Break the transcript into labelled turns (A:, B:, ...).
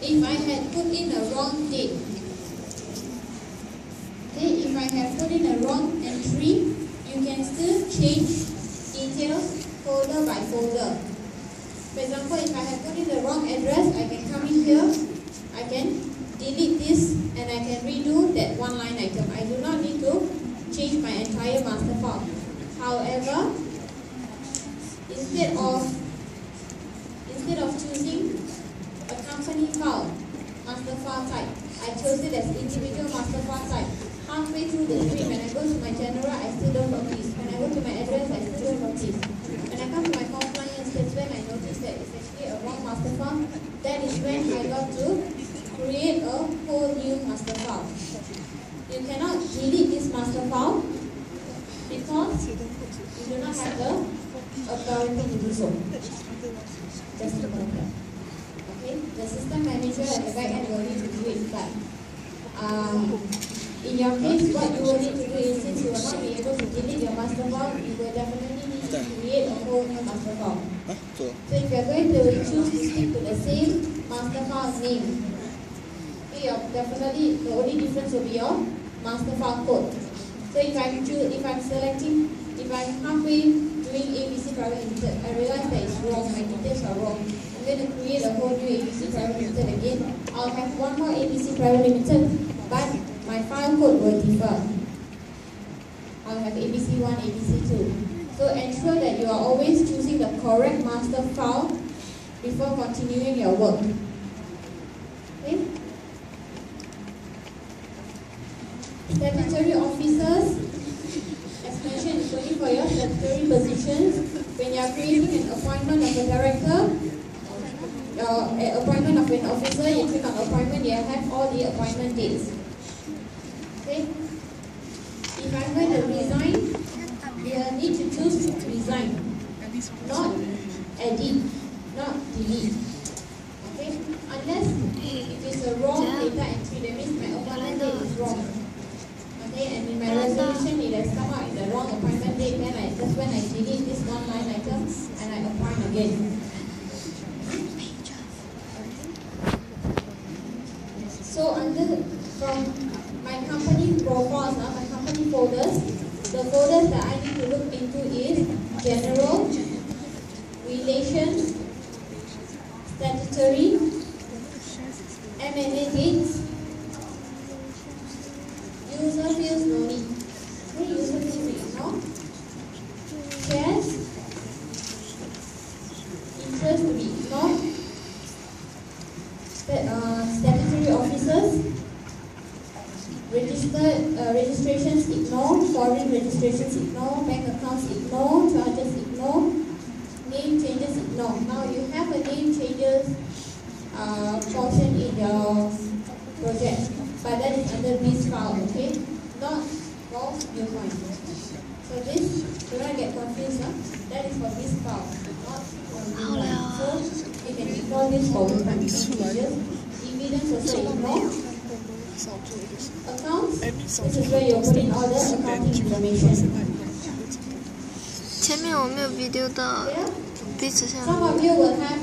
A: if I had put in a wrong date, okay, if I have put in a wrong entry, you can still change details folder by folder. For example, if I have put in the wrong address, I can come in here, I can delete this, and I can redo that one line item. I do not need to change my entire master file. However, instead of choosing a company file, master file type, I chose it as individual master file type. Halfway through the screen, when I go to my general, I still don't notice. When I go to my address, I still don't notice. When I come to my compliance, that's when I notice that it's actually a wrong master file. That is when I got to create a whole new master file. You cannot delete this master file because you do not have the authority to do so. Just to note that. Okay? The system manager at the back end will need to do it, but in your case, what you will need to do is, since you will not be able to delete your master file, you will definitely need to create a whole new master file. So if you are going to choose to stick to the same master file name, okay, definitely the only difference will be your master file code. So if I'm halfway doing ABC Private Limited, I realize that it's wrong, my details are wrong. I'm going to create a whole new ABC Private Limited again. I'll have one more ABC Private Limited, but my file code will differ. I'll have ABC1, ABC2. So ensure that you are always choosing the correct master file before continuing your work. Okay? Statutory officers, as mentioned, is only for your statutory positions. When you are creating an appointment of a director, your appointment of an officer, you click on appointment, you have all the appointment dates. Okay? If I'm going to resign, you need to choose resign, not edit, not delete. Okay? Unless it is a wrong data entry, that means my appointment date is wrong. Okay? And in my resolution, it has come out in the wrong appointment date, then that's when I delete this one line item and I appoint again. So from my company profiles, my company folders, the folders that I need to look into is general, relations, statutory, M&A dates, user fields no need. Okay, user fields we ignore. Shares, interest to be ignored. Statutory officers, registrations ignore, foreign registrations ignore, bank accounts ignore, charges ignore, name changes ignore. Now you have a name changes portion in your project, but that is under this file, okay? Not for viewpoint. So this, do not get confused, that is for this file, not for viewpoint. So you can ignore this for viewpoint. Dividends also ignore. Accounts, this is where you put in all the accounting information.
B: 前面我没有 video 的，
A: Yeah?
B: 彼此下。
A: Some of you will have